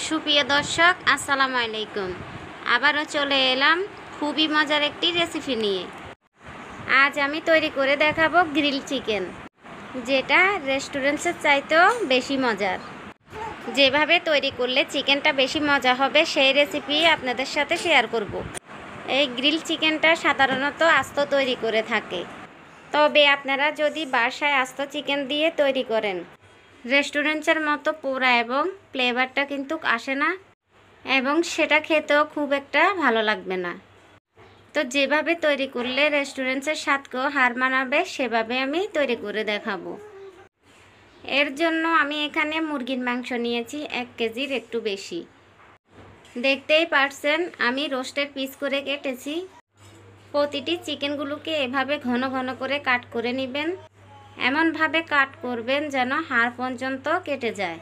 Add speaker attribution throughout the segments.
Speaker 1: সুপ্রিয় দর্শক, আসসালামু আলাইকুম। আবারও চলে এলাম খুবই মজার একটি রেসিপি নিয়ে। আজ আমি তৈরি করে দেখাবো গ্রিল চিকেন, যেটা রেস্টুরেন্টের চাইতেও বেশি মজার। যেভাবে তৈরি করলে চিকেনটা বেশি মজা হবে সেই রেসিপি আপনাদের সাথে শেয়ার করব। এই গ্রিল চিকেনটা সাধারণত আস্ত তৈরি করে থাকে, তবে আপনারা যদি বাসায় আস্ত চিকেন দিয়ে তৈরি করেন, রেস্টুরেন্টের মতো পোড়া এবং ফ্লেভারটা কিন্তু আসে না, এবং সেটা খেতেও খুব একটা ভালো লাগবে না। তো যেভাবে তৈরি করলে রেস্টুরেন্টের স্বাদকেও হার মানাবে সেভাবে আমি তৈরি করে দেখাবো। এর জন্য আমি এখানে মুরগির মাংস নিয়েছি 1 কেজির একটু বেশি। দেখতেই পারছেন আমি রোস্টের পিস করে কেটেছি। প্রতিটি চিকেনগুলোকে এভাবে ঘন ঘন করে কাট করে নেবেন। এমনভাবে কাট করবেন যেন হাড় পর্যন্ত কেটে যায়,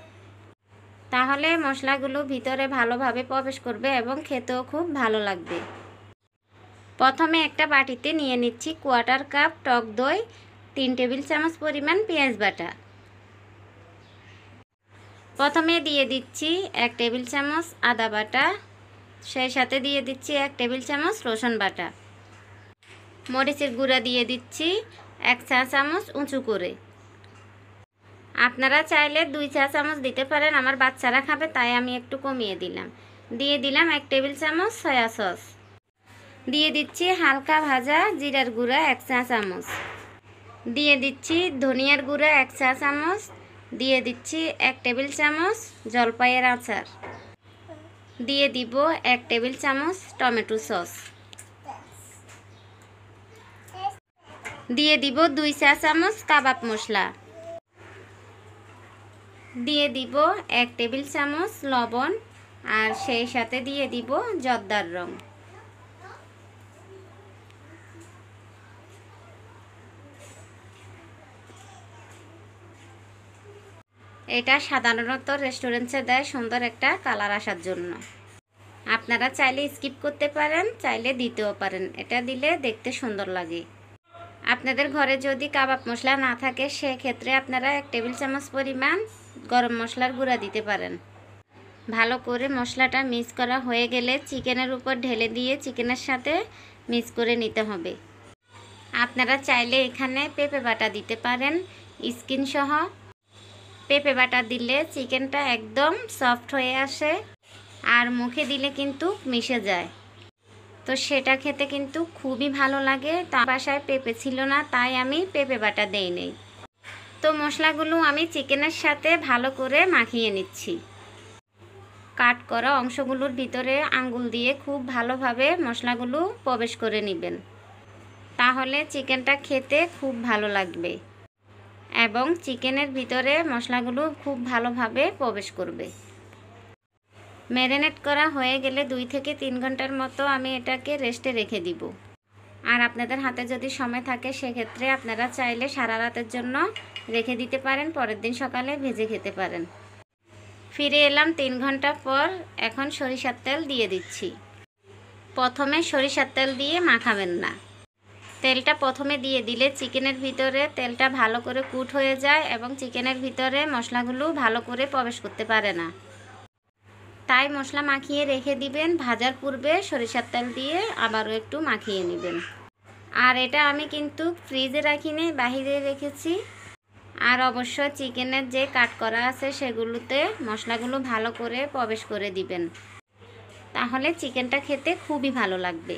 Speaker 1: তাহলে মশলাগুলো ভিতরে ভালোভাবে প্রবেশ করবে এবং খেতেও খুব ভালো লাগবে। প্রথমে একটা বাটিতে নিয়ে নিচ্ছি 1/4 কাপ টক দই, 3 টেবিল চামচ পরিমাণ পেঁয়াজ বাটা। প্রথমে দিয়ে দিচ্ছি 1 টেবিল চামচ আদা বাটা, সেই সাথে দিয়ে দিচ্ছি 1 টেবিল চামচ রসুন বাটা। মরিচের গুঁড়া দিয়ে দিচ্ছি 1 চা চামচ উঁচু করে। আপনারা চাইলে 2 চা চামচ দিতে পারেন, আমার বাচ্চারা খাবে তাই আমি একটু কমিয়ে দিলাম। দিয়ে দিলাম 1 টেবিল চামচ সয়া সস। দিয়ে দিচ্ছি হালকা ভাজা জিরার গুঁড়া 1 চা চামচ। দিয়ে দিচ্ছি ধনিয়ার গুঁড়া 1 চা চামচ। দিয়ে দিচ্ছি 1 টেবিল চামচ জলপাইয়ের আচার। দিয়ে দিব 1 টেবিল চামচ টমেটো সস। দিয়ে দিব 2 চা চামচ কাবাব মশলা। দিয়ে দিব 1 টেবিল চামচ লবণ, আর সেই সাথে দিয়ে দিব জর্দার রং। এটা সাধারণত রেস্টুরেন্টে দেয় সুন্দর একটা কালার আসার জন্য। আপনারা চাইলে স্কিপ করতে পারেন, চাইলে দিতেও পারেন, এটা দিলে দেখতে সুন্দর লাগে। আপনাদের ঘরে যদি কাবাব মশলা না থাকে সেক্ষেত্রে আপনারা 1 টেবিল চামচ পরিমাণ গরম মশলার গুঁড়া দিতে পারেন। ভালো করে মশলাটা মিক্স করা হয়ে গেলে চিকেনের উপর ঢেলে দিয়ে চিকেনের সাথে মিক্স করে নিতে হবে। আপনারা চাইলে এখানে পেঁপে বাটা দিতে পারেন স্কিন সহ। পেঁপে বাটা দিলে চিকেনটা একদম সফট হয়ে আসে, আর মুখে দিলে কিন্তু মিশে যায়, তো সেটা খেতে কিন্তু খুবই ভালো লাগে। তা বাসায় পেঁপে ছিল না তাই আমি পেঁপে বাটা দেই নেই। তো মশলাগুলো আমি চিকেনের সাথে ভালো করে মাখিয়ে নিচ্ছি। কাট করা অংশগুলোর ভিতরে আঙ্গুল দিয়ে খুব ভালোভাবে মশলাগুলো প্রবেশ করে নেবেন, তাহলে চিকেনটা খেতে খুব ভালো লাগবে এবং চিকেনের ভিতরে মশলাগুলো খুব ভালোভাবে প্রবেশ করবে। ম্যারিনেট করা হয়ে গেলে 2 থেকে 3 ঘন্টার মতো আমি এটাকে রেস্টে রেখে দিব। আর আপনাদের হাতে যদি সময় থাকে সেক্ষেত্রে আপনারা চাইলে সারা রাতের জন্য রেখে দিতে পারেন, পরের দিন সকালে ভেজে খেতে পারেন। ফিরে এলাম 3 ঘন্টা পর। এখন সরিষার তেল দিয়ে দিচ্ছি। প্রথমে সরিষার তেল দিয়ে মাখাবেন না। তেলটা প্রথমে দিয়ে দিলে চিকেনের ভিতরে তেলটা ভালো করে কুট হয়ে যায় এবং চিকেনের ভিতরে মশলাগুলো ভালো করে প্রবেশ করতে পারে না। তাই মশলা মাখিয়ে রেখে দিবেন। ভাজার পূর্বে সরিষার তেল দিয়ে আবারও একটু মাখিয়ে নেবেন। আর এটা আমি কিন্তু ফ্রিজে রাখিনি, বাহিরে রেখেছি। আর অবশ্য চিকেনের যে কাট করা আছে সেগুলোতে মশলাগুলো ভালো করে প্রবেশ করে দিবেন, তাহলে চিকেনটা খেতে খুবই ভালো লাগবে।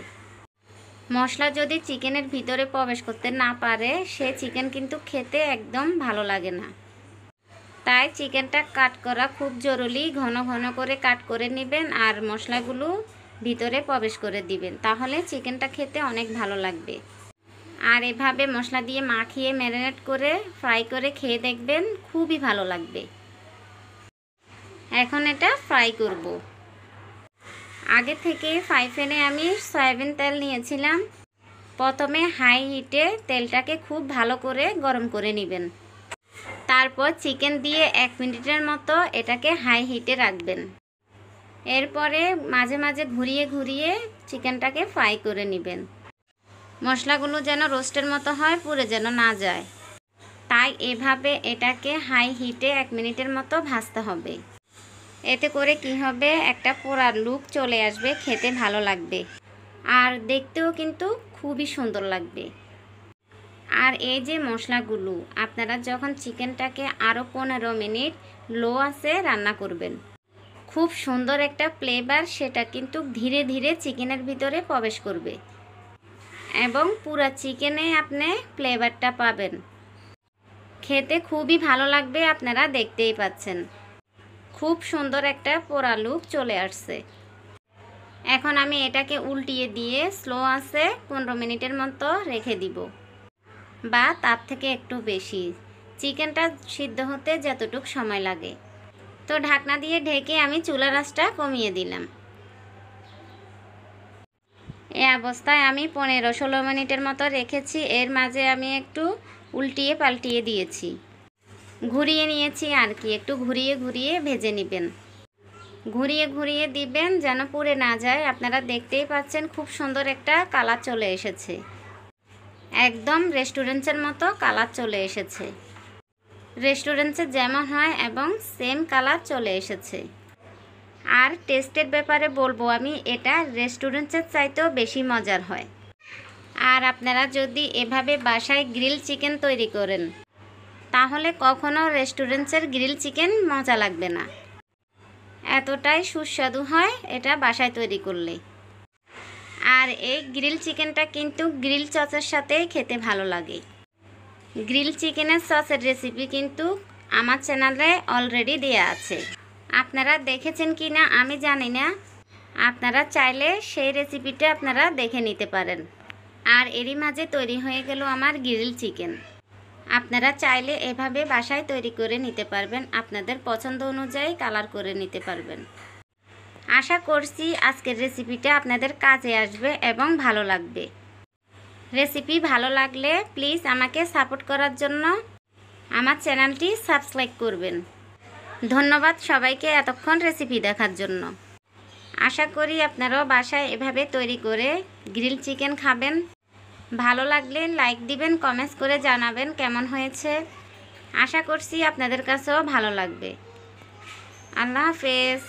Speaker 1: মশলা যদি চিকেনের ভিতরে প্রবেশ করতে না পারে সে চিকেন কিন্তু খেতে একদম ভালো লাগে না। তাই চিকেনটা কাট করা খুব জরুরি। ঘন ঘন করে কাট করে নেবেন আর মশলাগুলো ভিতরে প্রবেশ করে দিবেন, তাহলে চিকেনটা খেতে অনেক ভালো লাগবে। আর এভাবে মশলা দিয়ে মাখিয়ে ম্যারিনেট করে ফ্রাই করে খেয়ে দেখবেন, খুবই ভালো লাগবে। এখন এটা ফ্রাই করব। আগে থেকে ফ্রাই প্যানে আমি সয়াবিন তেল নিয়েছিলাম। প্রথমে হাই হিটে তেলটাকে খুব ভালো করে গরম করে নেবেন। তারপর চিকেন দিয়ে 1 মিনিটের মতো এটাকে হাই হিটে রাখবেন। এরপরে মাঝে মাঝে ঘুরিয়ে ঘুরিয়ে চিকেনটাকে ফ্রাই করে নেবেন। মশলাগুলো যেন রোস্টের মতো হয়, পুড়ে যেন না যায়। তাই এভাবে এটাকে হাই হিটে 1 মিনিটের মতো ভাজতে হবে। এতে করে কি হবে, একটা পোড়ার লুক চলে আসবে, খেতে ভালো লাগবে আর দেখতেও কিন্তু খুবই সুন্দর লাগবে। আর এই যে মশলাগুলো আপনারা যখন চিকেনটাকে আরও 15 মিনিট লো আঁচে রান্না করবেন, খুব সুন্দর একটা ফ্লেভার সেটা কিন্তু ধীরে ধীরে চিকেনের ভিতরে প্রবেশ করবে এবং পুরা চিকেনে আপনি ফ্লেভারটা পাবেন। খেতে খুবই ভালো লাগবে, আপনারা দেখতেই পাচ্ছেন খুব সুন্দর একটা পোড়া লুক চলে আসছে। এখন আমি এটাকে উল্টিয়ে দিয়ে স্লো আঁচে 15 মিনিটের মতো রেখে দিব, বা তার থেকে একটু বেশি, চিকেনটা সিদ্ধ হতে যতটুকু সময় লাগে। তো ঢাকনা দিয়ে ঢেকে আমি চুলার আঁচটা কমিয়ে দিলাম। এই অবস্থায় আমি 15-16 মিনিটের মতো রেখেছি। এর মাঝে আমি একটু উল্টিয়ে পাল্টিয়ে দিয়েছি, ঘুরিয়ে নিয়েছি আর কি, একটু ঘুরিয়ে ঘুরিয়ে ভেজে নেবেন, ঘুরিয়ে ঘুরিয়ে দিবেন যেন পুড়ে না যায়। আপনারা দেখতেই পাচ্ছেন খুব সুন্দর একটা কালার চলে এসেছে, একদম রেস্টুরেন্টের মতো কালার চলে এসেছে, রেস্টুরেন্টে যেমন হয় এবং সেম কালার চলে এসেছে। আর টেস্টের ব্যাপারে বলবো আমি, এটা রেস্টুরেন্টের চাইতেও বেশি মজার হয়। আর আপনারা যদি এভাবে বাসায় গ্রিল চিকেন তৈরি করেন, তাহলে কখনো রেস্টুরেন্টের গ্রিল চিকেন মজা লাগবে না, এতটাই সুস্বাদু হয় এটা বাসায় তৈরি করলে। আর এই গ্রিল চিকেনটা কিন্তু গ্রিল সসের সাথেই খেতে ভালো লাগে। গ্রিল চিকেনের সসের রেসিপি কিন্তু আমার চ্যানেলে অলরেডি দেয়া আছে, আপনারা দেখেছেন কি না আমি জানি না, আপনারা চাইলে সেই রেসিপিটা আপনারা দেখে নিতে পারেন। আর এরই মাঝে তৈরি হয়ে গেল আমার গ্রিল চিকেন। আপনারা চাইলে এভাবে বাসায় তৈরি করে নিতে পারবেন, আপনাদের পছন্দ অনুযায়ী কালার করে নিতে পারবেন। আশা করছি আজকের রেসিপিটা আপনাদের কাজে আসবে এবং ভালো লাগবে। রেসিপি ভালো লাগলে প্লিজ আমাকে সাপোর্ট করার জন্য আমার চ্যানেলটি সাবস্ক্রাইব করবেন। ধন্যবাদ সবাইকে এতক্ষণ রেসিপি দেখার জন্য। আশা করি আপনারাও বাসায় এভাবে তৈরি করে গ্রিল চিকেন খাবেন। ভালো লাগলে লাইক দিবেন, কমেন্টস করে জানাবেন কেমন হয়েছে। আশা করছি আপনাদের কাছেও ভালো লাগবে। আল্লাহ হাফেজ।